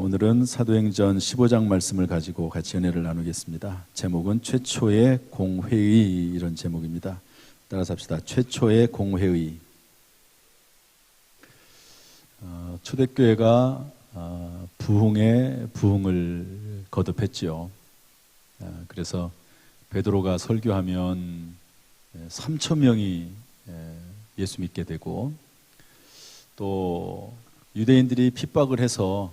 오늘은 사도행전 15장 말씀을 가지고 같이 은혜를 나누겠습니다. 제목은 최초의 공회의, 이런 제목입니다. 따라서 합시다. 최초의 공회의. 초대교회가 부흥에 부흥을 거듭했지요. 그래서 베드로가 설교하면 3천 명이 예수 믿게 되고, 또 유대인들이 핍박을 해서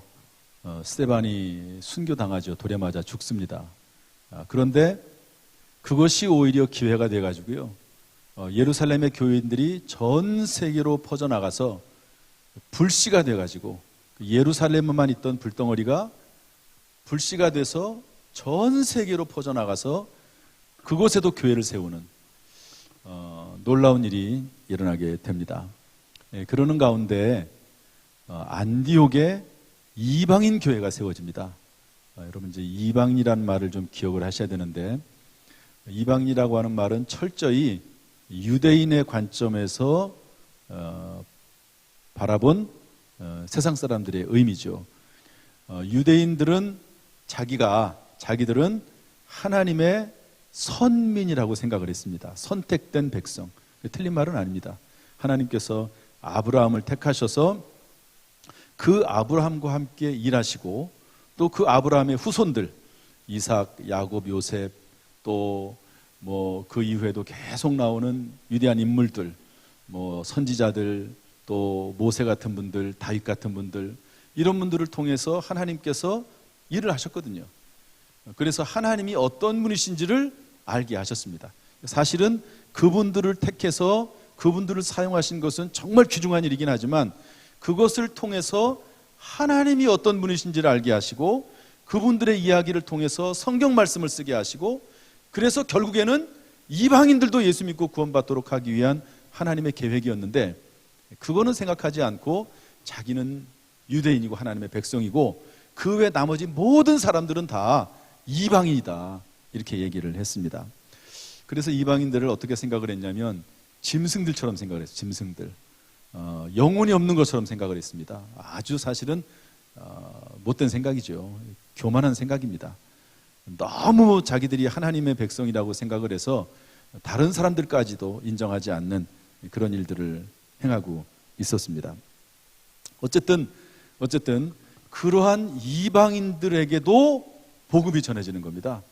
스데반이 순교당하죠. 돌에 맞아 죽습니다. 그런데 그것이 오히려 기회가 돼가지고요, 예루살렘의 교인들이 전 세계로 퍼져나가서 불씨가 돼가지고, 예루살렘에만 있던 불덩어리가 불씨가 돼서 전 세계로 퍼져나가서 그곳에도 교회를 세우는 놀라운 일이 일어나게 됩니다. 그러는 가운데 안디옥에 이방인 교회가 세워집니다. 여러분, 이제 이방이라는 말을 좀 기억을 하셔야 되는데, 이방이라고 하는 말은 철저히 유대인의 관점에서 바라본 세상 사람들의 의미죠. 유대인들은 자기들은 하나님의 선민이라고 생각을 했습니다. 선택된 백성. 틀린 말은 아닙니다. 하나님께서 아브라함을 택하셔서 그 아브라함과 함께 일하시고, 또 그 아브라함의 후손들 이삭, 야곱, 요셉, 또 뭐 그 이후에도 계속 나오는 위대한 인물들, 뭐 선지자들, 또 모세 같은 분들, 다윗 같은 분들, 이런 분들을 통해서 하나님께서 일을 하셨거든요. 그래서 하나님이 어떤 분이신지를 알게 하셨습니다. 사실은 그분들을 택해서 그분들을 사용하신 것은 정말 귀중한 일이긴 하지만, 그것을 통해서 하나님이 어떤 분이신지를 알게 하시고, 그분들의 이야기를 통해서 성경 말씀을 쓰게 하시고, 그래서 결국에는 이방인들도 예수 믿고 구원받도록 하기 위한 하나님의 계획이었는데, 그거는 생각하지 않고 자기는 유대인이고 하나님의 백성이고 그 외 나머지 모든 사람들은 다 이방인이다, 이렇게 얘기를 했습니다. 그래서 이방인들을 어떻게 생각을 했냐면 짐승들처럼 생각을 했어요. 짐승들. 영혼이 없는 것처럼 생각을 했습니다. 아주 사실은 못된 생각이죠. 교만한 생각입니다. 너무 자기들이 하나님의 백성이라고 생각을 해서 다른 사람들까지도 인정하지 않는 그런 일들을 행하고 있었습니다. 어쨌든 그러한 이방인들에게도 복음이 전해지는 겁니다.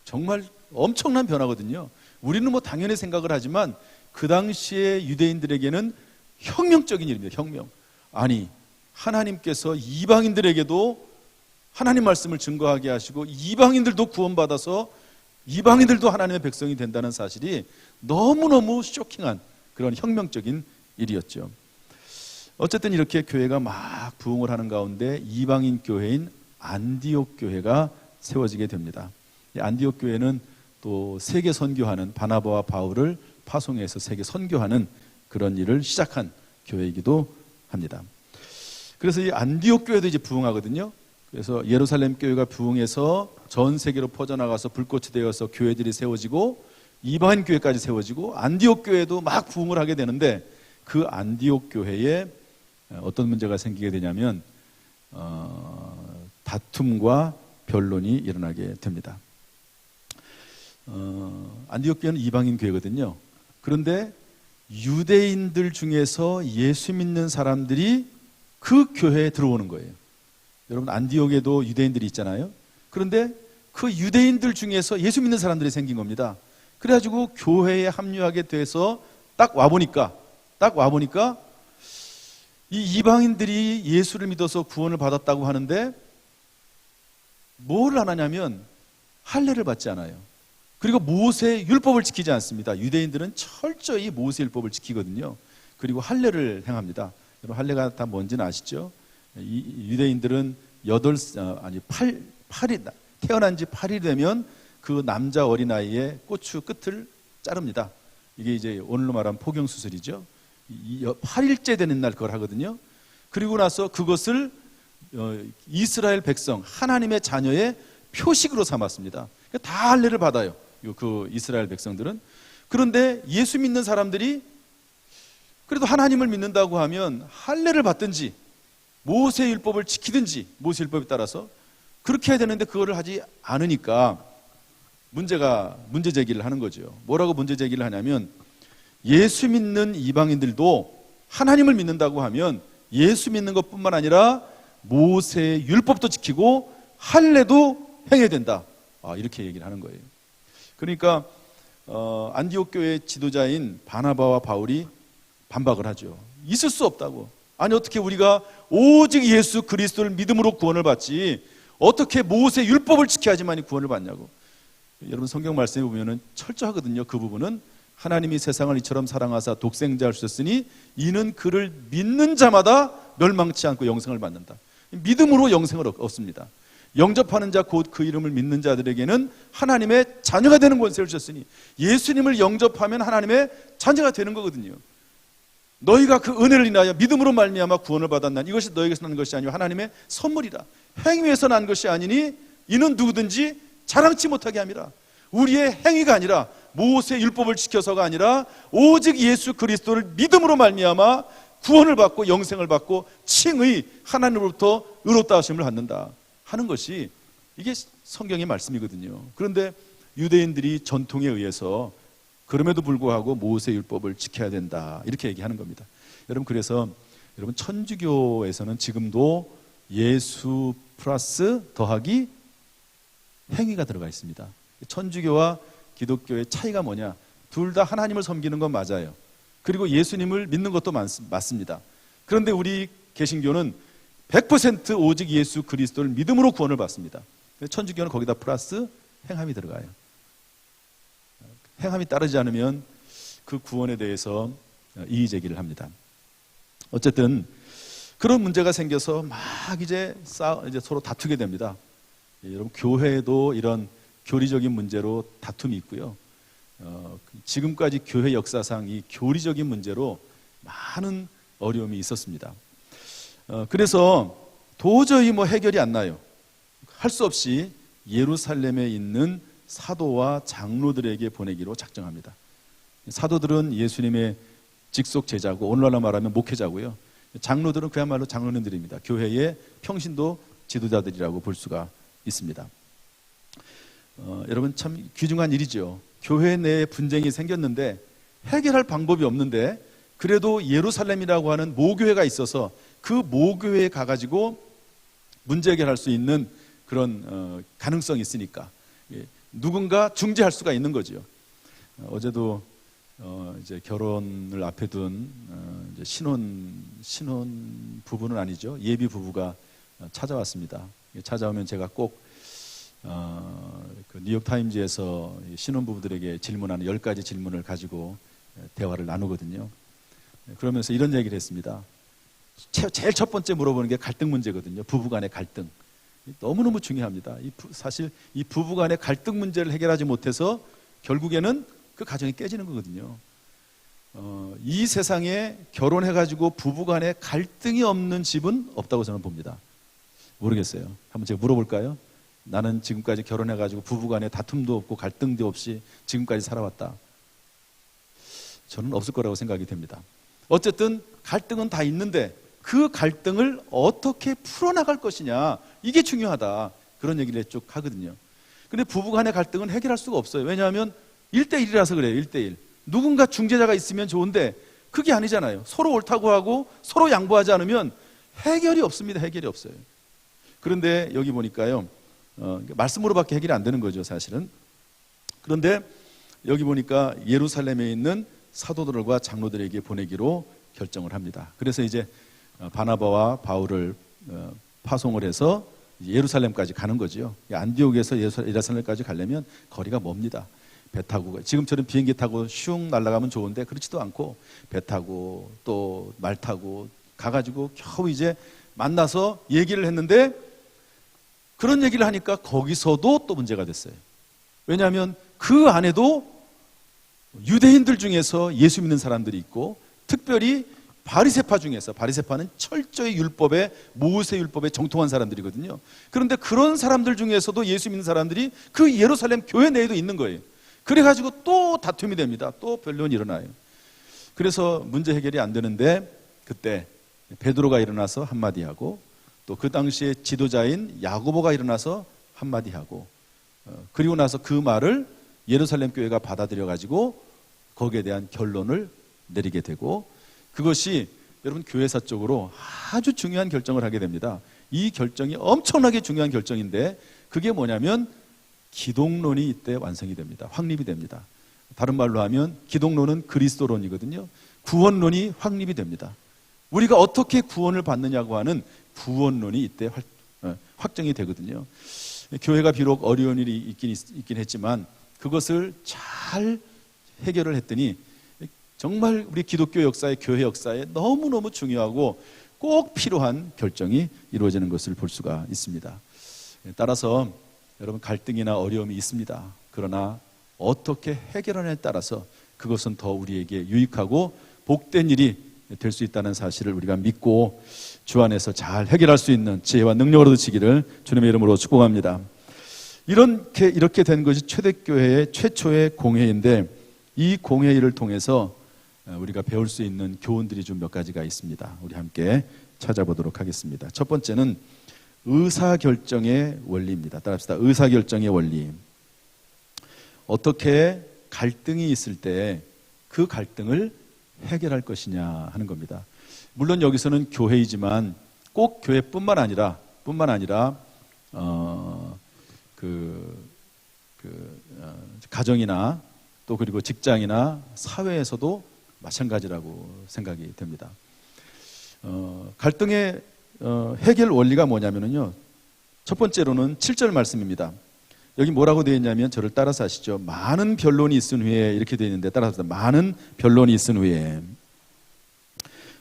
정말 엄청난 변화거든요. 우리는 뭐 당연히 생각을 하지만 그 당시에 유대인들에게는 혁명적인 일입니다. 혁명. 아니, 하나님께서 이방인들에게도 하나님 말씀을 증거하게 하시고 이방인들도 구원받아서 이방인들도 하나님의 백성이 된다는 사실이 너무너무 쇼킹한 그런 혁명적인 일이었죠. 어쨌든 이렇게 교회가 막 부흥을 하는 가운데 이방인 교회인 안디옥 교회가 세워지게 됩니다. 안디옥 교회는 또 세계 선교하는 바나바와 바울을 파송해서 세계 선교하는 그런 일을 시작한 교회이기도 합니다. 그래서 이 안디옥 교회도 이제 부흥하거든요. 그래서 예루살렘 교회가 부흥해서 전 세계로 퍼져나가서 불꽃이 되어서 교회들이 세워지고, 이방인 교회까지 세워지고, 안디옥 교회도 막 부흥을 하게 되는데, 그 안디옥 교회에 어떤 문제가 생기게 되냐면 다툼과 변론이 일어나게 됩니다. 안디옥 교회는 이방인 교회거든요. 그런데 유대인들 중에서 예수 믿는 사람들이 그 교회에 들어오는 거예요. 여러분, 안디옥에도 유대인들이 있잖아요. 그런데 그 유대인들 중에서 예수 믿는 사람들이 생긴 겁니다. 그래가지고 교회에 합류하게 돼서 딱 와보니까 이 이방인들이 예수를 믿어서 구원을 받았다고 하는데 뭘 안 하냐면 할례를 받지 않아요. 그리고 모세의 율법을 지키지 않습니다. 유대인들은 철저히 모세의 율법을 지키거든요. 그리고 할례를 행합니다. 여러분, 할례가 다 뭔지는 아시죠? 유대인들은 태어난 지 8일 되면 그 남자 어린아이의 고추 끝을 자릅니다. 이게 이제 오늘로 말하면 포경수술이죠. 8일째 되는 날 그걸 하거든요. 그리고 나서 그것을 이스라엘 백성, 하나님의 자녀의 표식으로 삼았습니다. 다 할례를 받아요, 그 이스라엘 백성들은. 그런데 예수 믿는 사람들이 그래도 하나님을 믿는다고 하면 할례를 받든지 모세 율법을 지키든지 모세 율법에 따라서 그렇게 해야 되는데 그거를 하지 않으니까 문제 제기를 하는 거죠. 뭐라고 문제 제기를 하냐면 예수 믿는 이방인들도 하나님을 믿는다고 하면 예수 믿는 것뿐만 아니라 모세 율법도 지키고 할례도 행해야 된다. 이렇게 얘기를 하는 거예요. 그러니까 안디옥 교회 지도자인 바나바와 바울이 반박을 하죠. 있을 수 없다고. 아니 어떻게 우리가 오직 예수 그리스도를 믿음으로 구원을 받지 어떻게 모세 율법을 지켜야지만 구원을 받냐고. 여러분 성경 말씀에 보면은 철저하거든요. 그 부분은 하나님이 세상을 이처럼 사랑하사 독생자를 주셨으니 이는 그를 믿는 자마다 멸망치 않고 영생을 받는다. 믿음으로 영생을 얻습니다. 영접하는 자 곧 그 이름을 믿는 자들에게는 하나님의 자녀가 되는 권세를 주셨으니 예수님을 영접하면 하나님의 자녀가 되는 거거든요. 너희가 그 은혜를 인하여 믿음으로 말미암아 구원을 받았나니 이것이 너희에게서 난 것이 아니요 하나님의 선물이라. 행위에서 난 것이 아니니 이는 누구든지 자랑치 못하게 함이라. 우리의 행위가 아니라 모세 율법을 지켜서가 아니라 오직 예수 그리스도를 믿음으로 말미암아 구원을 받고 영생을 받고 칭의 하나님으로부터 의롭다 하심을 받는다 하는 것이 이게 성경의 말씀이거든요. 그런데 유대인들이 전통에 의해서 그럼에도 불구하고 모세 율법을 지켜야 된다 이렇게 얘기하는 겁니다. 여러분 그래서 여러분 천주교에서는 지금도 예수 플러스 더하기 행위가 들어가 있습니다. 천주교와 기독교의 차이가 뭐냐? 둘 다 하나님을 섬기는 건 맞아요. 그리고 예수님을 믿는 것도 맞습니다. 그런데 우리 개신교는 100% 오직 예수 그리스도를 믿음으로 구원을 받습니다. 천주교는 거기다 플러스 행함이 들어가요. 행함이 따르지 않으면 그 구원에 대해서 이의 제기를 합니다. 어쨌든 그런 문제가 생겨서 막 이제 서로 다투게 됩니다. 여러분 교회에도 이런 교리적인 문제로 다툼이 있고요. 지금까지 교회 역사상 이 교리적인 문제로 많은 어려움이 있었습니다. 그래서 도저히 해결이 안 나요. 할 수 없이 예루살렘에 있는 사도와 장로들에게 보내기로 작정합니다. 사도들은 예수님의 직속 제자고 오늘날로 말하면 목회자고요. 장로들은 그야말로 장로님들입니다. 교회의 평신도 지도자들이라고 볼 수가 있습니다. 여러분 참 귀중한 일이죠. 교회 내에 분쟁이 생겼는데 해결할 방법이 없는데 그래도 예루살렘이라고 하는 모교회가 있어서 그 모교회에 가가지고 문제 해결할 수 있는 그런 가능성이 있으니까 누군가 중재할 수가 있는 거죠. 어제도 이제 결혼을 앞에 둔 이제 신혼 부부는 아니죠. 예비 부부가 찾아왔습니다. 찾아오면 제가 꼭 그 뉴욕 타임즈에서 신혼 부부들에게 질문하는 10가지 질문을 가지고 대화를 나누거든요. 그러면서 이런 얘기를 했습니다. 제일 첫 번째 물어보는 게 갈등 문제거든요. 부부 간의 갈등. 너무너무 중요합니다. 사실 이 부부 간의 갈등 문제를 해결하지 못해서 결국에는 그 가정이 깨지는 거거든요. 이 세상에 결혼해가지고 부부 간에 갈등이 없는 집은 없다고 저는 봅니다. 모르겠어요. 한번 제가 물어볼까요? 나는 지금까지 결혼해가지고 부부 간에 다툼도 없고 갈등도 없이 지금까지 살아왔다. 저는 없을 거라고 생각이 됩니다. 어쨌든 갈등은 다 있는데 그 갈등을 어떻게 풀어나갈 것이냐 이게 중요하다. 그런 얘기를 쭉 하거든요. 근데 부부 간의 갈등은 해결할 수가 없어요. 왜냐하면 1대1이라서 그래요. 1대1. 누군가 중재자가 있으면 좋은데 그게 아니잖아요. 서로 옳다고 하고 서로 양보하지 않으면 해결이 없습니다. 해결이 없어요. 그런데 여기 보니까요. 말씀으로밖에 해결이 안 되는 거죠. 사실은. 그런데 여기 보니까 예루살렘에 있는 사도들과 장로들에게 보내기로 결정을 합니다. 그래서 이제 바나바와 바울을 파송을 해서 예루살렘까지 가는 거죠. 안디옥에서 예루살렘까지 가려면 거리가 멉니다. 배 타고 지금처럼 비행기 타고 슝 날아가면 좋은데 그렇지도 않고 배 타고 또 말 타고 가가지고 겨우 이제 만나서 얘기를 했는데 그런 얘기를 하니까 거기서도 또 문제가 됐어요. 왜냐하면 그 안에도 유대인들 중에서 예수 믿는 사람들이 있고 특별히 바리새파 중에서 바리새파는 철저히 율법에 모세 율법에 정통한 사람들이거든요. 그런데 그런 사람들 중에서도 예수 믿는 사람들이 그 예루살렘 교회 내에도 있는 거예요. 그래가지고 또 다툼이 됩니다. 또 변론이 일어나요. 그래서 문제 해결이 안 되는데 그때 베드로가 일어나서 한마디 하고 또 그 당시에 지도자인 야고보가 일어나서 한마디 하고, 그리고 나서 그 말을 예루살렘 교회가 받아들여 가지고 거기에 대한 결론을 내리게 되고, 그것이 여러분 교회사적으로 아주 중요한 결정을 하게 됩니다. 이 결정이 엄청나게 중요한 결정인데, 그게 뭐냐면 기독론이 이때 완성이 됩니다. 확립이 됩니다. 다른 말로 하면 기독론은 그리스도론이거든요. 구원론이 확립이 됩니다. 우리가 어떻게 구원을 받느냐고 하는 구원론이 이때 확정이 되거든요. 교회가 비록 어려운 일이 있긴 했지만 그것을 잘 해결을 했더니 정말 우리 기독교 역사의, 교회 역사에 너무너무 중요하고 꼭 필요한 결정이 이루어지는 것을 볼 수가 있습니다. 따라서 여러분, 갈등이나 어려움이 있습니다. 그러나 어떻게 해결하느냐에 따라서 그것은 더 우리에게 유익하고 복된 일이 될 수 있다는 사실을 우리가 믿고 주 안에서 잘 해결할 수 있는 지혜와 능력을 얻으시기를 주님의 이름으로 축복합니다. 이렇게 된 것이 초대교회의 최초의 공회인데, 이 공회를 통해서 우리가 배울 수 있는 교훈들이 좀 몇 가지가 있습니다. 우리 함께 찾아보도록 하겠습니다. 첫 번째는 의사결정의 원리입니다. 따라합시다. 의사결정의 원리. 어떻게 갈등이 있을 때 그 갈등을 해결할 것이냐 하는 겁니다. 물론 여기서는 교회이지만 꼭 교회뿐만 아니라 가정이나 또 그리고 직장이나 사회에서도 마찬가지라고 생각이 됩니다. 갈등의 해결 원리가 뭐냐면요, 첫 번째로는 7절 말씀입니다. 여기 뭐라고 되어 있냐면, 저를 따라서 하시죠. 많은 변론이 있은 후에, 이렇게 되어 있는데 따라서 많은 변론이 있은 후에,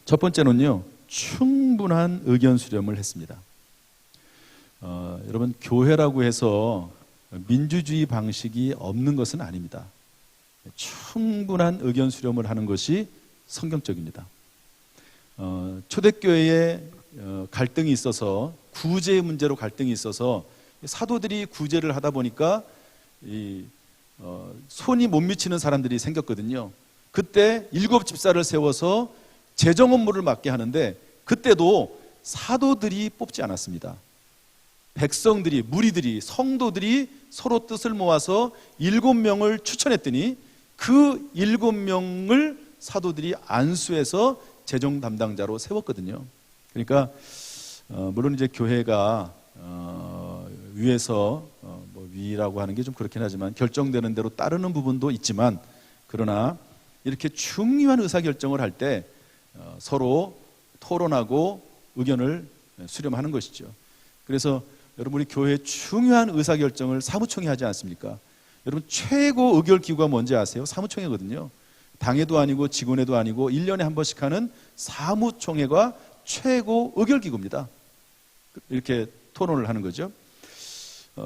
첫 번째는요, 충분한 의견 수렴을 했습니다. 여러분, 교회라고 해서 민주주의 방식이 없는 것은 아닙니다. 충분한 의견 수렴을 하는 것이 성경적입니다. 초대교회에 갈등이 있어서, 구제의 문제로 갈등이 있어서 사도들이 구제를 하다 보니까 손이 못 미치는 사람들이 생겼거든요. 그때 7집사를 세워서 재정 업무를 맡게 하는데, 그때도 사도들이 뽑지 않았습니다. 백성들이, 무리들이, 성도들이 서로 뜻을 모아서 7명을 추천했더니 그 7명을 사도들이 안수해서 재정 담당자로 세웠거든요. 그러니까 물론 이제 교회가 위에서 위라고 하는 게 좀 그렇긴 하지만 결정되는 대로 따르는 부분도 있지만, 그러나 이렇게 중요한 의사결정을 할 때 서로 토론하고 의견을 수렴하는 것이죠. 그래서 여러분, 우리 교회의 중요한 의사결정을 사무총회 하지 않습니까? 여러분, 최고 의결기구가 뭔지 아세요? 사무총회거든요. 당회도 아니고 직원회도 아니고 1년에 한 번씩 하는 사무총회가 최고 의결기구입니다. 이렇게 토론을 하는 거죠.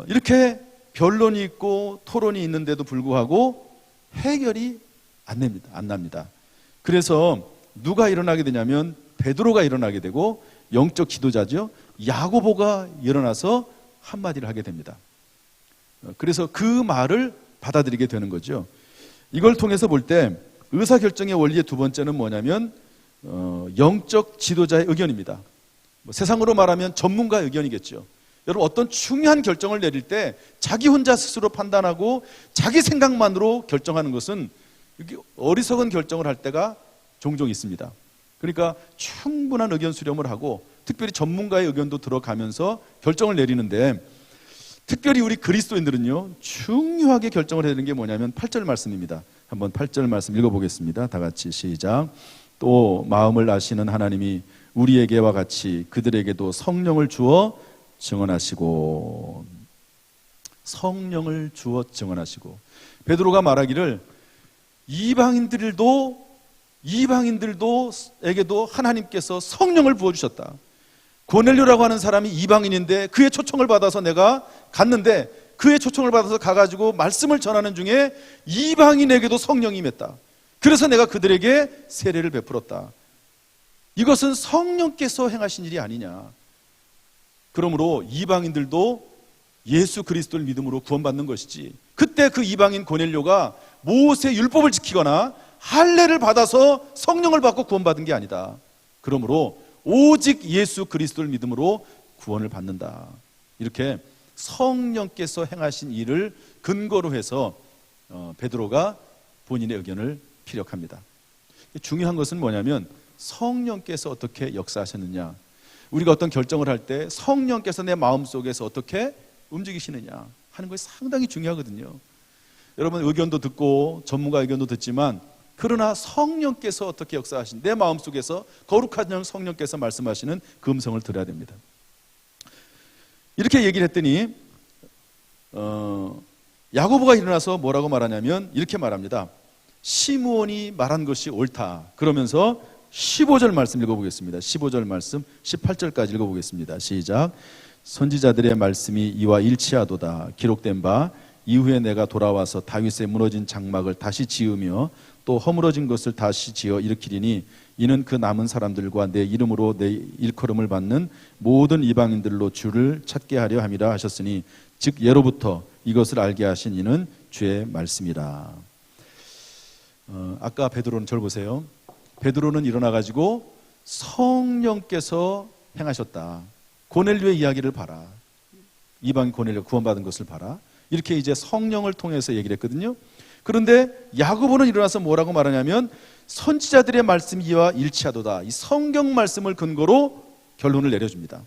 이렇게 변론이 있고 토론이 있는데도 불구하고 해결이 안 납니다. 그래서 누가 일어나게 되냐면 베드로가 일어나게 되고, 영적 지도자죠, 야고보가 일어나서 한마디를 하게 됩니다. 그래서 그 말을 받아들이게 되는 거죠. 이걸 통해서 볼 때 의사결정의 원리의 두 번째는 뭐냐면 영적 지도자의 의견입니다. 세상으로 말하면 전문가의 의견이겠죠. 여러분, 어떤 중요한 결정을 내릴 때 자기 혼자 스스로 판단하고 자기 생각만으로 결정하는 것은 어리석은 결정을 할 때가 종종 있습니다. 그러니까 충분한 의견 수렴을 하고 특별히 전문가의 의견도 들어가면서 결정을 내리는데, 특별히 우리 그리스도인들은요, 중요하게 결정을 해야 되는 게 뭐냐면 8절 말씀입니다. 한번 8절 말씀 읽어보겠습니다. 다 같이 시작. 또 마음을 아시는 하나님이 우리에게와 같이 그들에게도 성령을 주어 증언하시고, 성령을 주어 증언하시고, 베드로가 말하기를 이방인들에게도 하나님께서 성령을 부어주셨다. 고넬료라고 하는 사람이 이방인인데 그의 초청을 받아서 내가 갔는데, 그의 초청을 받아서 가가지고 말씀을 전하는 중에 이방인에게도 성령이 임했다. 그래서 내가 그들에게 세례를 베풀었다. 이것은 성령께서 행하신 일이 아니냐. 그러므로 이방인들도 예수 그리스도를 믿음으로 구원받는 것이지, 그때 그 이방인 고넬료가 모세 율법을 지키거나 할례를 받아서 성령을 받고 구원받은 게 아니다. 그러므로 오직 예수 그리스도를 믿음으로 구원을 받는다. 이렇게 성령께서 행하신 일을 근거로 해서 베드로가 본인의 의견을 피력합니다. 중요한 것은 뭐냐면 성령께서 어떻게 역사하셨느냐, 우리가 어떤 결정을 할 때 성령께서 내 마음속에서 어떻게 움직이시느냐 하는 것이 상당히 중요하거든요. 여러분 의견도 듣고 전문가 의견도 듣지만, 그러나 성령께서 어떻게 역사하신, 내 마음속에서 거룩한 영 성령께서 말씀하시는 그 음성을 들어야 됩니다. 이렇게 얘기를 했더니 야고보가 일어나서 뭐라고 말하냐면 이렇게 말합니다. 시므온이 말한 것이 옳다. 그러면서 15절 말씀 읽어보겠습니다. 15절 말씀 18절까지 읽어보겠습니다. 시작. 선지자들의 말씀이 이와 일치하도다. 기록된 바 이후에 내가 돌아와서 다윗의 무너진 장막을 다시 지으며 또 허물어진 것을 다시 지어 일으키리니 이는 그 남은 사람들과 내 이름으로 내 일컬음을 받는 모든 이방인들로 주를 찾게 하려 함이라 하셨으니 즉 예로부터 이것을 알게 하신 이는 주의 말씀이라. 아까 베드로는 저를 보세요. 베드로는 일어나가지고 성령께서 행하셨다. 고넬료의 이야기를 봐라. 이방인 고넬료가 구원받은 것을 봐라. 이렇게 이제 성령을 통해서 얘기를 했거든요. 그런데 야고보는 일어나서 뭐라고 말하냐면 선지자들의 말씀이 이와 일치하도다. 이 성경 말씀을 근거로 결론을 내려줍니다.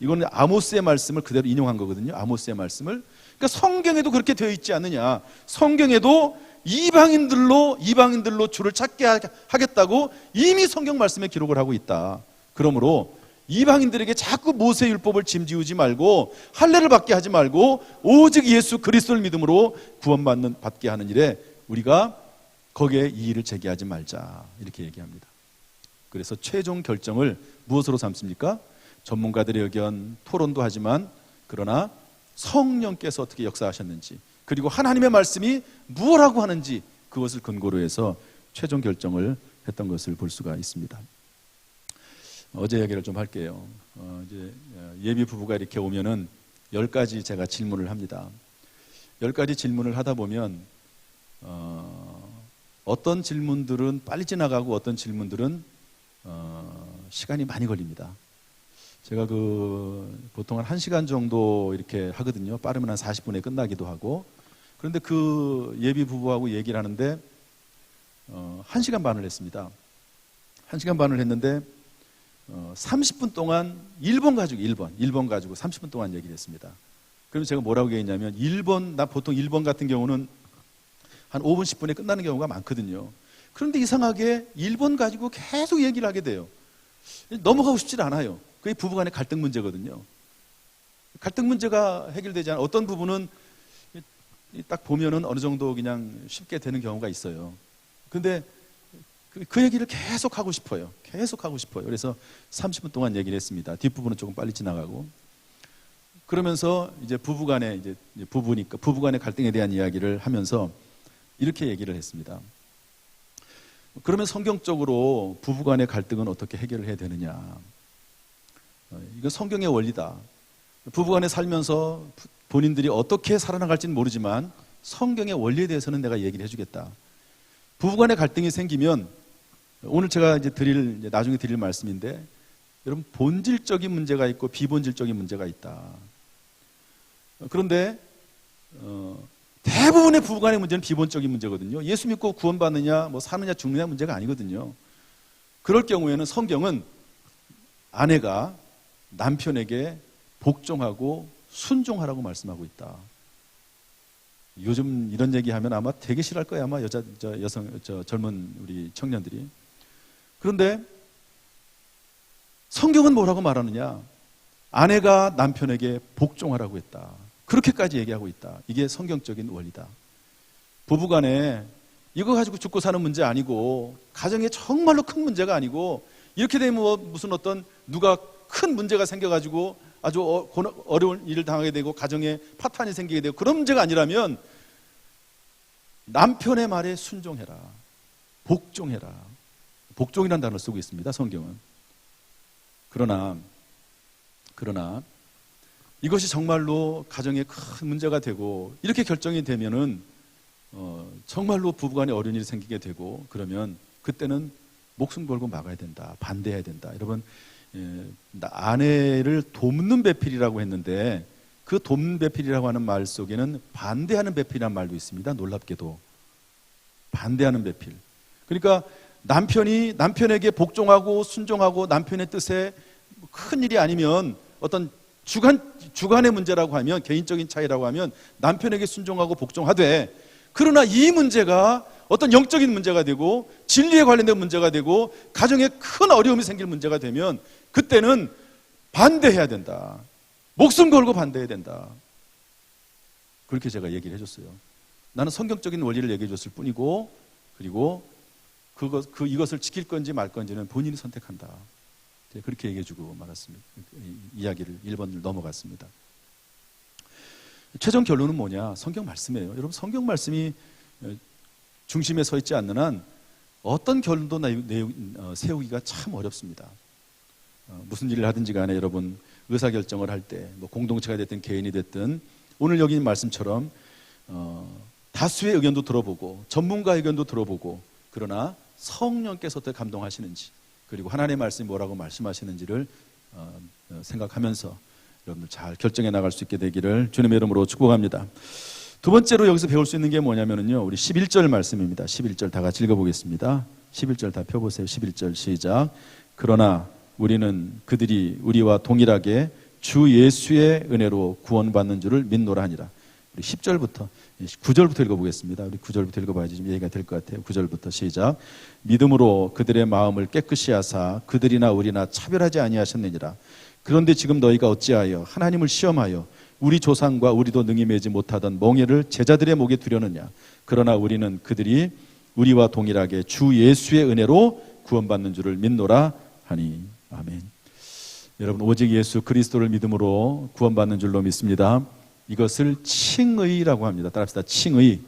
이거는 아모스의 말씀을 그대로 인용한 거거든요. 아모스의 말씀을. 그러니까 성경에도 그렇게 되어 있지 않느냐. 성경에도 이방인들로 주를 찾게 하겠다고 이미 성경 말씀에 기록을 하고 있다. 그러므로 이방인들에게 자꾸 모세 율법을 짐지우지 말고 할례를 받게 하지 말고 오직 예수 그리스도를 믿음으로 받게 하는 일에 우리가 거기에 이의를 제기하지 말자, 이렇게 얘기합니다. 그래서 최종 결정을 무엇으로 삼습니까? 전문가들의 의견, 토론도 하지만 그러나 성령께서 어떻게 역사하셨는지, 그리고 하나님의 말씀이 무엇라고 하는지 그것을 근거로 해서 최종 결정을 했던 것을 볼 수가 있습니다. 어제 얘기를 좀 할게요. 이제 예비 부부가 이렇게 오면은 10가지 제가 질문을 합니다. 10가지 질문을 하다 보면 어떤 질문들은 빨리 지나가고 어떤 질문들은 시간이 많이 걸립니다. 제가 보통 한 1시간 정도 이렇게 하거든요. 빠르면 한 40분에 끝나기도 하고. 그런데 그 예비 부부하고 얘기를 하는데 1시간 반을 했습니다. 1시간 반을 했는데 30분 동안 1번 가지고 30분 동안 얘기를 했습니다. 그럼 제가 뭐라고 얘기했냐면 나 보통 1번 같은 경우는 한 5분 10분에 끝나는 경우가 많거든요. 그런데 이상하게 1번 가지고 계속 얘기를 하게 돼요. 넘어가고 싶지 않아요. 그게 부부간의 갈등 문제거든요. 갈등 문제가 해결되지 않아. 어떤 부분은 딱 보면은 어느 정도 그냥 쉽게 되는 경우가 있어요. 근데 그 얘기를 계속 하고 싶어요. 그래서 30분 동안 얘기를 했습니다. 뒷부분은 조금 빨리 지나가고. 그러면서 이제 부부간의 부부간의 갈등에 대한 이야기를 하면서 이렇게 얘기를 했습니다. 그러면 성경적으로 부부간의 갈등은 어떻게 해결을 해야 되느냐? 이건 성경의 원리다. 부부간에 살면서 본인들이 어떻게 살아나갈지는 모르지만 성경의 원리에 대해서는 내가 얘기를 해주겠다. 부부간의 갈등이 생기면 오늘 제가 나중에 드릴 말씀인데, 여러분 본질적인 문제가 있고 비본질적인 문제가 있다. 그런데 대부분의 부부간의 문제는 비본적인 문제거든요. 예수 믿고 구원받느냐, 사느냐 죽느냐 문제가 아니거든요. 그럴 경우에는 성경은 아내가 남편에게 복종하고 순종하라고 말씀하고 있다. 요즘 이런 얘기하면 아마 되게 싫어할 거예요. 아마 젊은 우리 청년들이. 그런데 성경은 뭐라고 말하느냐? 아내가 남편에게 복종하라고 했다. 그렇게까지 얘기하고 있다. 이게 성경적인 원리다. 부부간에 이거 가지고 죽고 사는 문제 아니고, 가정에 정말로 큰 문제가 아니고, 이렇게 되면 무슨 누가 큰 문제가 생겨가지고 아주 어려운 일을 당하게 되고 가정에 파탄이 생기게 되고 그런 문제가 아니라면 남편의 말에 순종해라. 복종해라. 복종이라는 단어를 쓰고 있습니다. 성경은. 그러나 이것이 정말로 가정에 큰 문제가 되고 이렇게 결정이 되면은 정말로 부부간에 어려운 일이 생기게 되고, 그러면 그때는 목숨 걸고 막아야 된다. 반대해야 된다. 여러분, 아내를 돕는 배필이라고 했는데 그 돕는 배필이라고 하는 말 속에는 반대하는 배필이라는 말도 있습니다. 놀랍게도 반대하는 배필. 그러니까 남편이 남편에게 복종하고 순종하고 남편의 뜻에 큰 일이 아니면 어떤 주관의 문제라고 하면, 개인적인 차이라고 하면 남편에게 순종하고 복종하되, 그러나 이 문제가 어떤 영적인 문제가 되고 진리에 관련된 문제가 되고 가정에 큰 어려움이 생길 문제가 되면 그때는 반대해야 된다. 목숨 걸고 반대해야 된다. 그렇게 제가 얘기를 해줬어요. 나는 성경적인 원리를 얘기해 줬을 뿐이고, 그리고 이것을 지킬 건지 말 건지는 본인이 선택한다. 그렇게 얘기해 주고 말았습니다. 이야기를 1번을 넘어갔습니다. 최종 결론은 뭐냐? 성경 말씀이에요. 여러분, 성경 말씀이 중심에 서 있지 않는 한 어떤 결론도 세우기가 참 어렵습니다. 무슨 일을 하든지 간에 여러분, 의사결정을 할 때 뭐 공동체가 됐든 개인이 됐든 오늘 여기 있는 말씀처럼 다수의 의견도 들어보고 전문가 의견도 들어보고, 그러나 성령께서 어떻게 감동하시는지, 그리고 하나님의 말씀이 뭐라고 말씀하시는지를 생각하면서 여러분들 잘 결정해 나갈 수 있게 되기를 주님의 이름으로 축복합니다. 두 번째로 여기서 배울 수 있는 게 뭐냐면요, 우리 11절 말씀입니다. 11절 다 같이 읽어보겠습니다. 11절 다 펴보세요. 11절 시작. 그러나 우리는 그들이 우리와 동일하게 주 예수의 은혜로 구원받는 줄을 믿노라 하니라. 우리 10절부터 9절부터 읽어보겠습니다. 우리 9절부터 읽어봐야지 좀 얘기가 될 것 같아요. 9절부터 시작. 믿음으로 그들의 마음을 깨끗이 하사 그들이나 우리나 차별하지 아니하셨느니라. 그런데 지금 너희가 어찌하여 하나님을 시험하여 우리 조상과 우리도 능히 매지 못하던 멍에를 제자들의 목에 두려느냐. 그러나 우리는 그들이 우리와 동일하게 주 예수의 은혜로 구원받는 줄을 믿노라 하니. 아멘. 여러분, 오직 예수 그리스도를 믿음으로 구원받는 줄로 믿습니다. 이것을 칭의라고 합니다. 따라합시다. 칭의.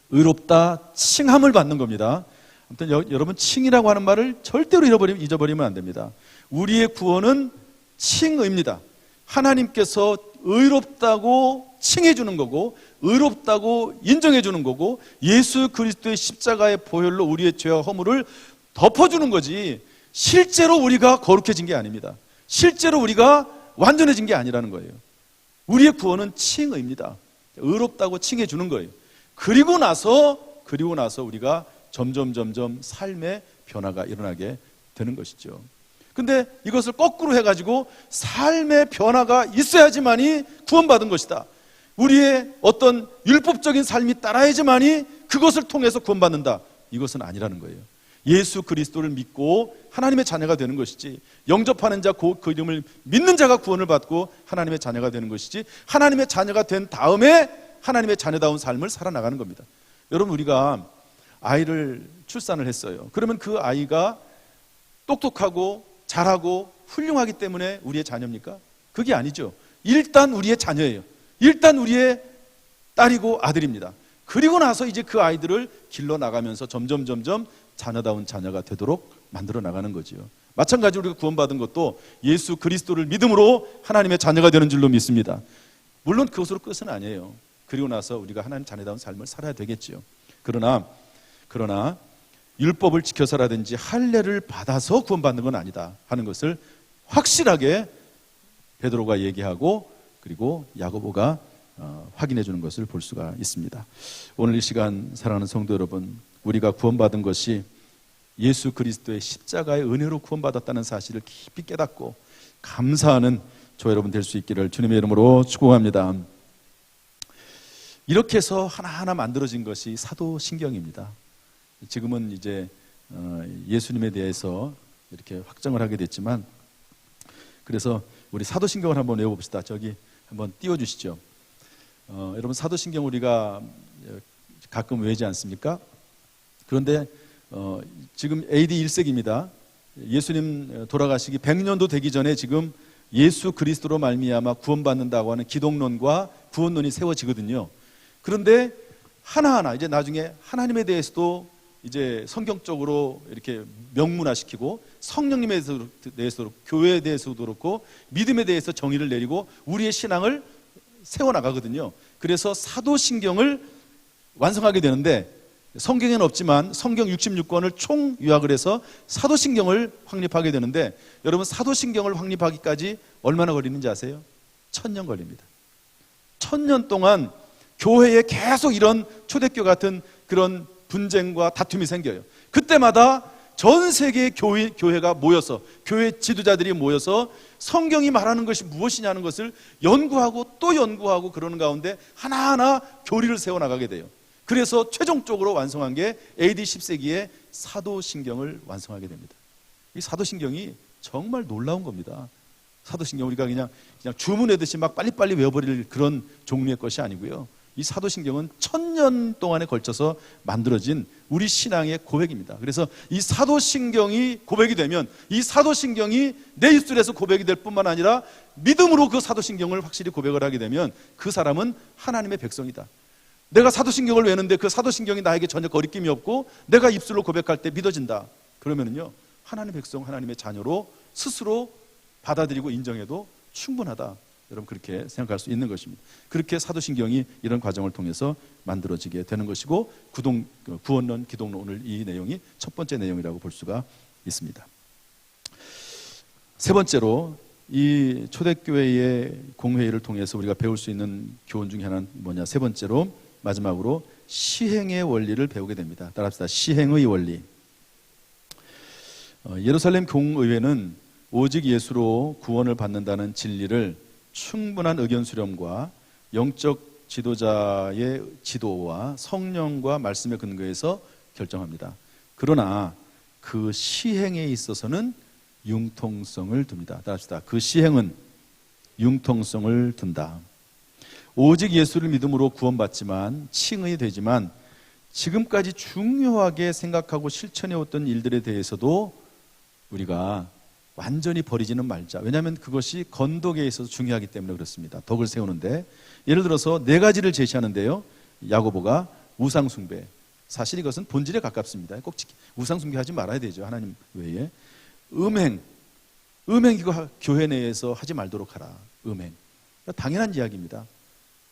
의롭다, 칭함을 받는 겁니다. 아무튼 여러분, 칭이라고 하는 말을 절대로 잊어버리면 안 됩니다. 우리의 구원은 칭의입니다. 하나님께서 의롭다고 칭해 주는 거고, 의롭다고 인정해 주는 거고, 예수 그리스도의 십자가의 보혈로 우리의 죄와 허물을 덮어주는 거지, 실제로 우리가 거룩해진 게 아닙니다. 실제로 우리가 완전해진 게 아니라는 거예요. 우리의 구원은 칭의입니다. 의롭다고 칭해 주는 거예요. 그리고 나서 우리가 점점 삶의 변화가 일어나게 되는 것이죠. 근데 이것을 거꾸로 해가지고 삶의 변화가 있어야지만이 구원받은 것이다. 우리의 어떤 율법적인 삶이 따라야지만이 그것을 통해서 구원받는다. 이것은 아니라는 거예요. 예수 그리스도를 믿고 하나님의 자녀가 되는 것이지, 영접하는 자, 그 이름을 믿는 자가 구원을 받고 하나님의 자녀가 되는 것이지, 하나님의 자녀가 된 다음에 하나님의 자녀다운 삶을 살아나가는 겁니다. 여러분, 우리가 아이를 출산을 했어요. 그러면 그 아이가 똑똑하고 잘하고 훌륭하기 때문에 우리의 자녀입니까? 그게 아니죠. 일단 우리의 자녀예요. 일단 우리의 딸이고 아들입니다. 그리고 나서 이제 그 아이들을 길러나가면서 점점 자녀다운 자녀가 되도록 만들어 나가는 거지요. 마찬가지로 우리가 구원받은 것도 예수 그리스도를 믿음으로 하나님의 자녀가 되는 줄로 믿습니다. 물론 그것으로 끝은 아니에요. 그리고 나서 우리가 하나님 자녀다운 삶을 살아야 되겠지요. 그러나 율법을 지켜서라든지 할례를 받아서 구원받는 건 아니다 하는 것을 확실하게 베드로가 얘기하고, 그리고 야고보가 확인해 주는 것을 볼 수가 있습니다. 오늘 이 시간 사랑하는 성도 여러분, 우리가 구원받은 것이 예수 그리스도의 십자가의 은혜로 구원받았다는 사실을 깊이 깨닫고 감사하는 저 여러분 될 수 있기를 주님의 이름으로 축복합니다. 이렇게 해서 하나하나 만들어진 것이 사도신경입니다. 지금은 이제 예수님에 대해서 이렇게 확정을 하게 됐지만, 그래서 우리 사도신경을 한번 외워봅시다. 저기 한번 띄워주시죠. 여러분, 사도신경 우리가 가끔 외우지 않습니까? 그런데 지금 AD 1세기입니다. 예수님 돌아가시기 100년도 되기 전에 지금 예수 그리스도로 말미암아 구원받는다고 하는 기독론과 구원론이 세워지거든요. 그런데 하나하나 이제 나중에 하나님에 대해서도 이제 성경적으로 이렇게 명문화시키고, 성령님에 대해서도, 교회에 대해서도 그렇고, 믿음에 대해서 정의를 내리고 우리의 신앙을 세워나가거든요. 그래서 사도신경을 완성하게 되는데, 성경에는 없지만 성경 66권을 총 요약을 해서 사도신경을 확립하게 되는데, 여러분 사도신경을 확립하기까지 얼마나 걸리는지 아세요? 1000년 걸립니다. 1000년 동안 교회에 계속 이런 초대교 같은 그런 분쟁과 다툼이 생겨요. 그때마다 전 세계의 교회가 모여서, 교회 지도자들이 모여서 성경이 말하는 것이 무엇이냐는 것을 연구하고 또 연구하고 그러는 가운데 하나하나 교리를 세워나가게 돼요. 그래서 최종적으로 완성한 게 AD 10세기에 사도신경을 완성하게 됩니다. 이 사도신경이 정말 놀라운 겁니다. 사도신경 우리가 그냥 주문하듯이 막 빨리빨리 외워버릴 그런 종류의 것이 아니고요. 이 사도신경은 1000년 동안에 걸쳐서 만들어진 우리 신앙의 고백입니다. 그래서 이 사도신경이 고백이 되면, 이 사도신경이 내 입술에서 고백이 될 뿐만 아니라 믿음으로 그 사도신경을 확실히 고백을 하게 되면 그 사람은 하나님의 백성이다. 내가 사도신경을 외우는데 그 사도신경이 나에게 전혀 거리낌이 없고 내가 입술로 고백할 때 믿어진다. 그러면은요, 하나님의 백성, 하나님의 자녀로 스스로 받아들이고 인정해도 충분하다. 여러분 그렇게 생각할 수 있는 것입니다. 그렇게 사도신경이 이런 과정을 통해서 만들어지게 되는 것이고, 구원론, 기독론, 오늘 이 내용이 첫 번째 내용이라고 볼 수가 있습니다. 세 번째로 이 초대교회의 공회의를 통해서 우리가 배울 수 있는 교훈 중에 하나는 뭐냐? 세 번째로 마지막으로 시행의 원리를 배우게 됩니다. 따라합시다. 시행의 원리. 예루살렘 공의회는 오직 예수로 구원을 받는다는 진리를 충분한 의견 수렴과 영적 지도자의 지도와 성령과 말씀의 근거에서 결정합니다. 그러나 그 시행에 있어서는 융통성을 둡니다. 따라합시다. 그 시행은 융통성을 둔다. 오직 예수를 믿음으로 구원받지만, 칭의 되지만 지금까지 중요하게 생각하고 실천해왔던 일들에 대해서도 우리가 완전히 버리지는 말자. 왜냐하면 그것이 건덕에 있어서 중요하기 때문에 그렇습니다. 덕을 세우는데, 예를 들어서 네 가지를 제시하는데요, 야고보가 우상숭배, 사실 이것은 본질에 가깝습니다. 꼭 우상숭배하지 말아야 되죠. 하나님 외에. 음행 이거 교회 내에서 하지 말도록 하라. 음행 당연한 이야기입니다.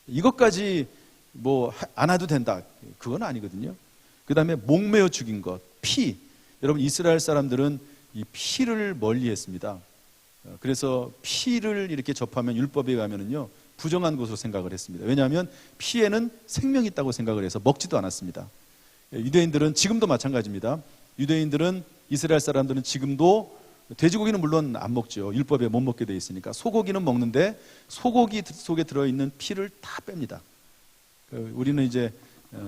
이것까지 뭐 안 해도 된다, 그건 아니거든요. 그 다음에 목매어 죽인 것, 피. 여러분 이스라엘 사람들은 이 피를 멀리했습니다. 그래서 피를 이렇게 접하면 율법에 가면은요 부정한 것으로 생각을 했습니다. 왜냐하면 피에는 생명이 있다고 생각을 해서 먹지도 않았습니다. 유대인들은 지금도 마찬가지입니다. 유대인들은, 이스라엘 사람들은 지금도 돼지고기는 물론 안 먹죠. 율법에 못 먹게 돼 있으니까. 소고기는 먹는데 소고기 속에 들어있는 피를 다 뺍니다. 우리는 이제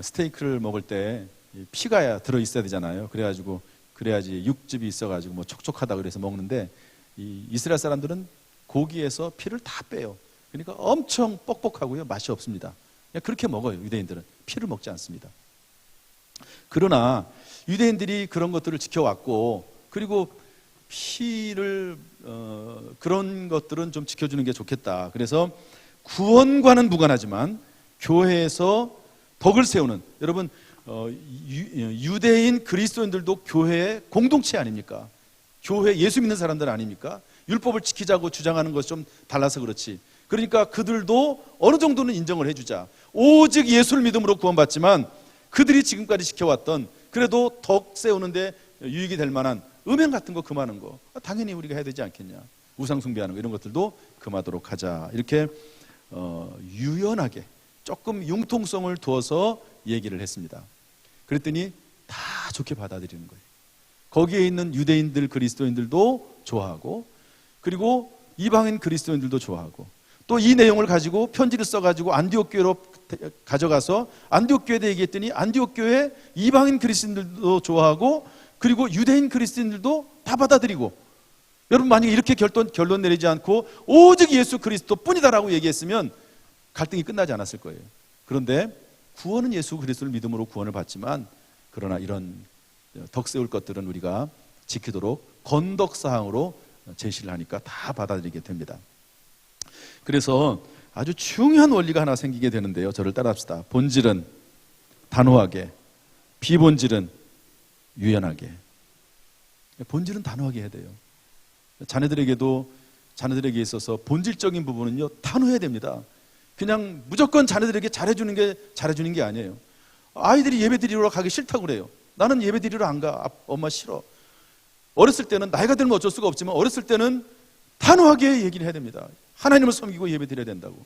스테이크를 먹을 때 피가 들어있어야 되잖아요. 그래야지 육즙이 있어가지고 뭐 촉촉하다 그래서 먹는데, 이 이스라엘 사람들은 고기에서 피를 다 빼요. 그러니까 엄청 뻑뻑하고요, 맛이 없습니다. 그냥 그렇게 먹어요. 유대인들은 피를 먹지 않습니다. 그러나 유대인들이 그런 것들을 지켜왔고, 그리고 피를 그런 것들은 좀 지켜주는 게 좋겠다. 그래서 구원과는 무관하지만 교회에서 덕을 세우는, 여러분 유대인 그리스도인들도 교회의 공동체 아닙니까? 교회 예수 믿는 사람들 아닙니까? 율법을 지키자고 주장하는 것이 좀 달라서 그렇지. 그러니까 그들도 어느 정도는 인정을 해주자. 오직 예수를 믿음으로 구원받지만 그들이 지금까지 지켜왔던, 그래도 덕 세우는데 유익이 될 만한 음행 같은 거 금하는 거 당연히 우리가 해야 되지 않겠냐. 우상숭배하는 거 이런 것들도 금하도록 하자. 이렇게 유연하게 조금 융통성을 두어서 얘기를 했습니다. 그랬더니 다 좋게 받아들이는 거예요. 거기에 있는 유대인들 그리스도인들도 좋아하고, 그리고 이방인 그리스도인들도 좋아하고, 또 이 내용을 가지고 편지를 써가지고 안디옥 교회로 가져가서 안디옥 교회에 얘기했더니 안디옥 교회 이방인 그리스도인들도 좋아하고, 그리고 유대인 그리스도인들도 다 받아들이고. 여러분 만약에 이렇게 결론 내리지 않고 오직 예수 그리스도 뿐이다라고 얘기했으면 갈등이 끝나지 않았을 거예요. 그런데 구원은 예수 그리스도를 믿음으로 구원을 받지만, 그러나 이런 덕 세울 것들은 우리가 지키도록 건덕사항으로 제시를 하니까 다 받아들이게 됩니다. 그래서 아주 중요한 원리가 하나 생기게 되는데요, 저를 따라합시다. 본질은 단호하게, 비본질은 유연하게. 본질은 단호하게 해야 돼요. 자녀들에게 있어서 본질적인 부분은요 단호해야 됩니다. 그냥 무조건 자녀들에게 잘해주는 게 아니에요. 아이들이 예배 드리러 가기 싫다고 그래요. 나는 예배 드리러 안 가. 엄마 싫어. 어렸을 때는 나이가 들면 어쩔 수가 없지만 어렸을 때는 단호하게 얘기를 해야 됩니다. 하나님을 섬기고 예배 드려야 된다고.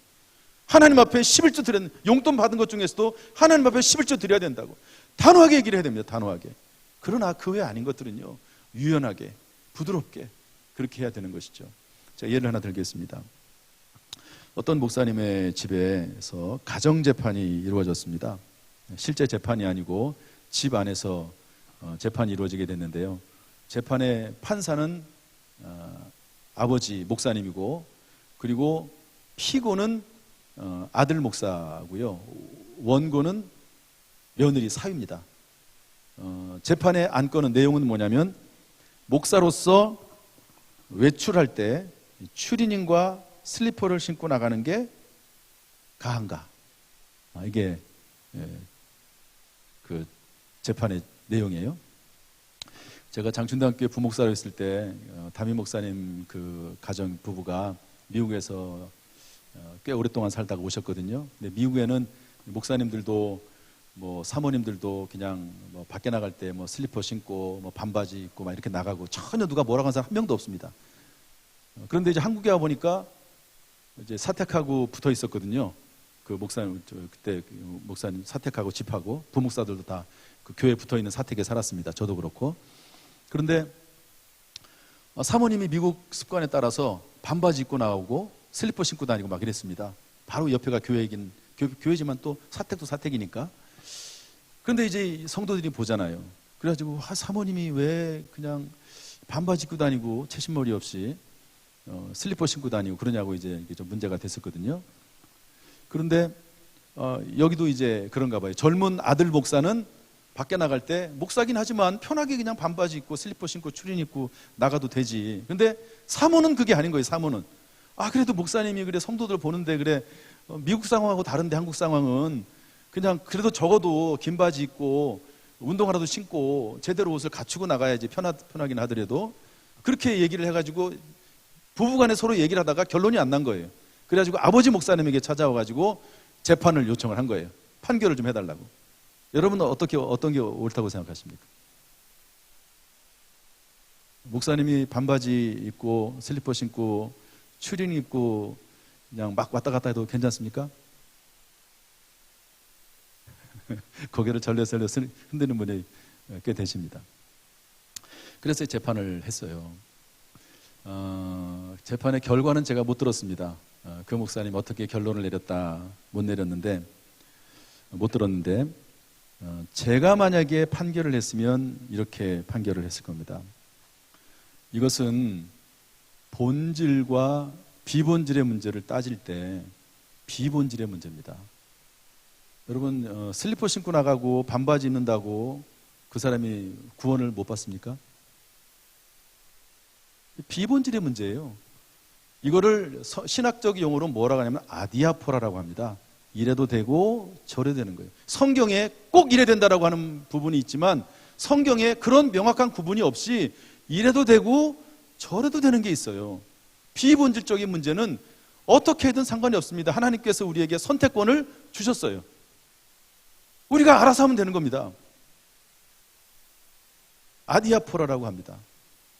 하나님 앞에 11조 드려야 된다. 용돈 받은 것 중에서도 하나님 앞에 11조 드려야 된다고. 단호하게 얘기를 해야 됩니다. 단호하게. 그러나 그 외 아닌 것들은요, 유연하게, 부드럽게 그렇게 해야 되는 것이죠. 자, 예를 하나 들겠습니다. 어떤 목사님의 집에서 가정재판이 이루어졌습니다. 실제 재판이 아니고 집 안에서 재판이 이루어지게 됐는데요. 재판의 판사는 아버지 목사님이고, 그리고 피고는 아들 목사고요. 원고는 며느리 사위입니다. 재판의 안건은 내용은 뭐냐면, 목사로서 외출할 때 추리닝과 슬리퍼를 신고 나가는 게 가한가? 이게 그 재판의 내용이에요. 제가 장춘대학교에 부목사로 있을 때 담임 목사님 그 가정 부부가 미국에서 꽤 오랫동안 살다가 오셨거든요. 근데 미국에는 목사님들도 뭐 사모님들도 그냥 뭐 밖에 나갈 때 뭐 슬리퍼 신고 뭐 반바지 입고 막 이렇게 나가고 전혀 누가 뭐라고 하는 사람 한 명도 없습니다. 그런데 이제 한국에 와 보니까 이제 사택하고 붙어 있었거든요. 그 목사님 그때 그 목사님 사택하고 집하고 부목사들도 다 그 교회에 붙어 있는 사택에 살았습니다. 저도 그렇고. 그런데 사모님이 미국 습관에 따라서 반바지 입고 나오고 슬리퍼 신고 다니고 막 이랬습니다. 바로 옆에가 교회이긴 교회지만 또 사택도 사택이니까. 그런데 이제 성도들이 보잖아요. 그래가지고 사모님이 왜 그냥 반바지 입고 다니고 채신머리 없이 슬리퍼 신고 다니고 그러냐고 이제 이게 좀 문제가 됐었거든요. 그런데 여기도 이제 그런가 봐요. 젊은 아들 목사는 밖에 나갈 때 목사긴 하지만 편하게 그냥 반바지 입고 슬리퍼 신고 추린 입고 나가도 되지. 근데 사모는 그게 아닌 거예요. 사모는 그래도 목사님이 그래 성도들 보는데 그래 미국 상황하고 다른데 한국 상황은 그냥 그래도 적어도 긴 바지 입고 운동화라도 신고 제대로 옷을 갖추고 나가야지 편하긴 하더라도. 그렇게 얘기를 해가지고 부부간에 서로 얘기를 하다가 결론이 안 난 거예요. 그래가지고 아버지 목사님에게 찾아와가지고 재판을 요청을 한 거예요. 판결을 좀 해달라고. 여러분은 어떤 게 옳다고 생각하십니까? 목사님이 반바지 입고 슬리퍼 신고 추린 입고 그냥 막 왔다 갔다 해도 괜찮습니까? 고개를 절레절레 흔드는 분이 꽤 되십니다. 그래서 재판을 했어요. 재판의 결과는 제가 못 들었습니다. 그 목사님 어떻게 결론을 내렸다 못 들었는데 제가 만약에 판결을 했으면 이렇게 판결을 했을 겁니다. 이것은 본질과 비본질의 문제를 따질 때 비본질의 문제입니다. 여러분 슬리퍼 신고 나가고 반바지 입는다고 그 사람이 구원을 못 받습니까? 비본질의 문제예요. 이거를 신학적 용어로 뭐라고 하냐면 아디아포라라고 합니다. 이래도 되고 저래도 되는 거예요. 성경에 꼭 이래 된다라고 하는 부분이 있지만 성경에 그런 명확한 구분이 없이 이래도 되고 저래도 되는 게 있어요. 비본질적인 문제는 어떻게든 상관이 없습니다. 하나님께서 우리에게 선택권을 주셨어요. 우리가 알아서 하면 되는 겁니다. 아디아포라라고 합니다.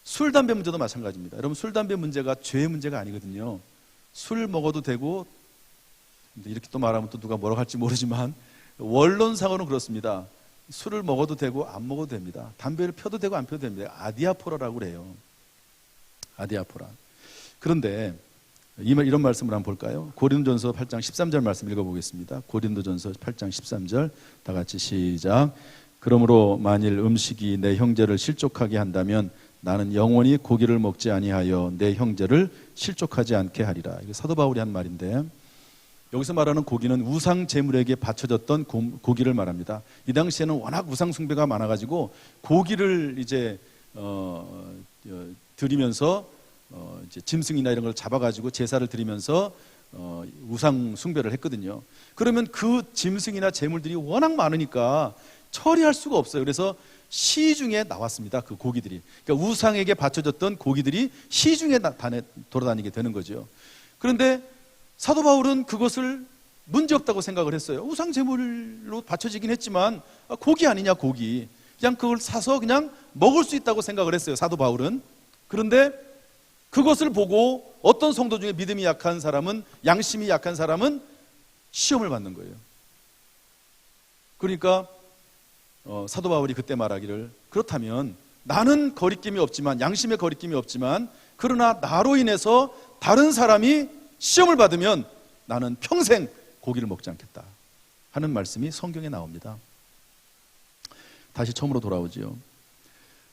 술, 담배 문제도 마찬가지입니다. 여러분 술, 담배 문제가 죄의 문제가 아니거든요. 술 먹어도 되고 이렇게 또 말하면 또 누가 뭐라고 할지 모르지만 원론상으로는 그렇습니다. 술을 먹어도 되고 안 먹어도 됩니다. 담배를 펴도 되고 안 펴도 됩니다. 아디아포라라고 그래요. 아디아포라. 그런데 이런 말씀을 한번 볼까요? 고린도전서 8장 13절 말씀 읽어보겠습니다. 고린도전서 8장 13절 다 같이 시작. 그러므로 만일 음식이 내 형제를 실족하게 한다면 나는 영원히 고기를 먹지 아니하여 내 형제를 실족하지 않게 하리라. 이게 사도 바울이 한 말인데 여기서 말하는 고기는 우상 제물에게 바쳐졌던 고기를 말합니다. 이 당시에는 워낙 우상 숭배가 많아가지고 고기를 이제 드리면서 이제 짐승이나 이런 걸 잡아가지고 제사를 드리면서 우상 숭배를 했거든요. 그러면 그 짐승이나 제물들이 워낙 많으니까 처리할 수가 없어요. 그래서 시중에 나왔습니다. 그 고기들이. 그러니까 우상에게 바쳐졌던 고기들이 시중에 돌아다니게 되는 거죠. 그런데 사도 바울은 그것을 문제없다고 생각을 했어요. 우상 제물로 바쳐지긴 했지만 고기 아니냐, 고기. 그냥 그걸 사서 그냥 먹을 수 있다고 생각을 했어요, 사도 바울은. 그런데 그것을 보고 어떤 성도 중에 믿음이 약한 사람은, 양심이 약한 사람은 시험을 받는 거예요. 그러니까 사도 바울이 그때 말하기를, 그렇다면 나는 거리낌이 없지만, 양심에 거리낌이 없지만, 그러나 나로 인해서 다른 사람이 시험을 받으면 나는 평생 고기를 먹지 않겠다 하는 말씀이 성경에 나옵니다. 다시 처음으로 돌아오지요.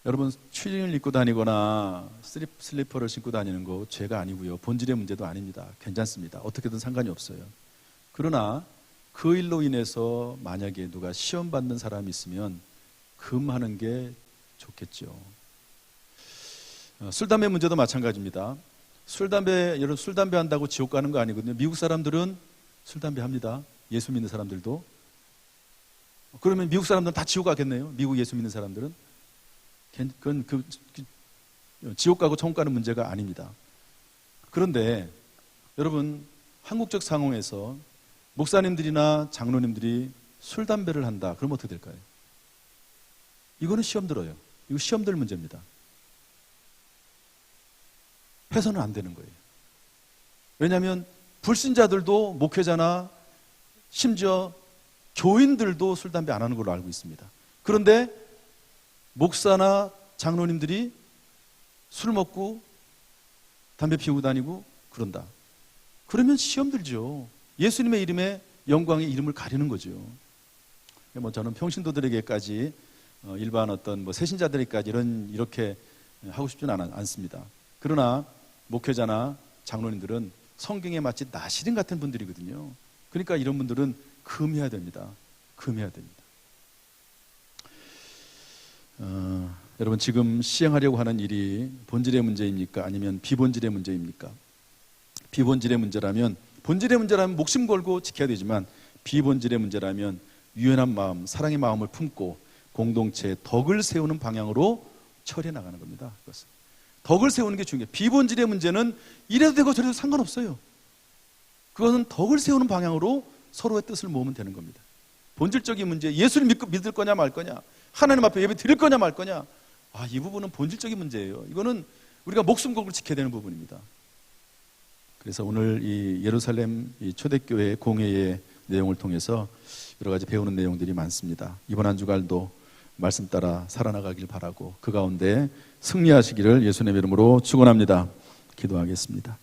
여러분, 추리닝을 입고 다니거나 슬리퍼를 신고 다니는 거 죄가 아니고요, 본질의 문제도 아닙니다. 괜찮습니다. 어떻게든 상관이 없어요. 그러나 그 일로 인해서 만약에 누가 시험 받는 사람이 있으면 금하는 게 좋겠죠. 술, 담배 문제도 마찬가지입니다. 여러분, 술, 담배 한다고 지옥 가는 거 아니거든요. 미국 사람들은 술, 담배 합니다. 예수 믿는 사람들도. 그러면 미국 사람들은 다 지옥 가겠네요. 미국 예수 믿는 사람들은. 그건 지옥 가고 천국 가는 문제가 아닙니다. 그런데 여러분, 한국적 상황에서 목사님들이나 장로님들이 술, 담배를 한다. 그러면 어떻게 될까요? 이거는 시험 들어요. 이거 시험 들 문제입니다. 해서는 안 되는 거예요. 왜냐하면 불신자들도 목회자나 심지어 교인들도 술, 담배 안 하는 걸로 알고 있습니다. 그런데 목사나 장로님들이 술 먹고 담배 피우고 다니고 그런다. 그러면 시험 들죠. 예수님의 이름에 영광의 이름을 가리는 거죠. 저는 평신도들에게까지 일반 어떤 새신자들에게까지 이렇게 하고 싶지는 않습니다. 그러나 목회자나 장로님들은 성경에 마치 나시린 같은 분들이거든요. 그러니까 이런 분들은 금해야 됩니다. 금해야 됩니다. 여러분, 지금 시행하려고 하는 일이 본질의 문제입니까? 아니면 비본질의 문제입니까? 비본질의 문제라면, 본질의 문제라면 목숨 걸고 지켜야 되지만, 비본질의 문제라면 유연한 마음, 사랑의 마음을 품고 공동체의 덕을 세우는 방향으로 처리해 나가는 겁니다. 그것은 덕을 세우는 게 중요해요. 비본질의 문제는 이래도 되고 저래도 상관없어요. 그것은 덕을 세우는 방향으로 서로의 뜻을 모으면 되는 겁니다. 본질적인 문제, 예수를 믿을 거냐 말 거냐, 하나님 앞에 예배 드릴 거냐 말 거냐, 이 부분은 본질적인 문제예요. 이거는 우리가 목숨 걸고 지켜야 되는 부분입니다. 그래서 오늘 이 예루살렘 이 초대교회 공회의 내용을 통해서 여러 가지 배우는 내용들이 많습니다. 이번 한 주간도 말씀 따라 살아나가길 바라고 그 가운데 승리하시기를 예수님의 이름으로 축원합니다. 기도하겠습니다.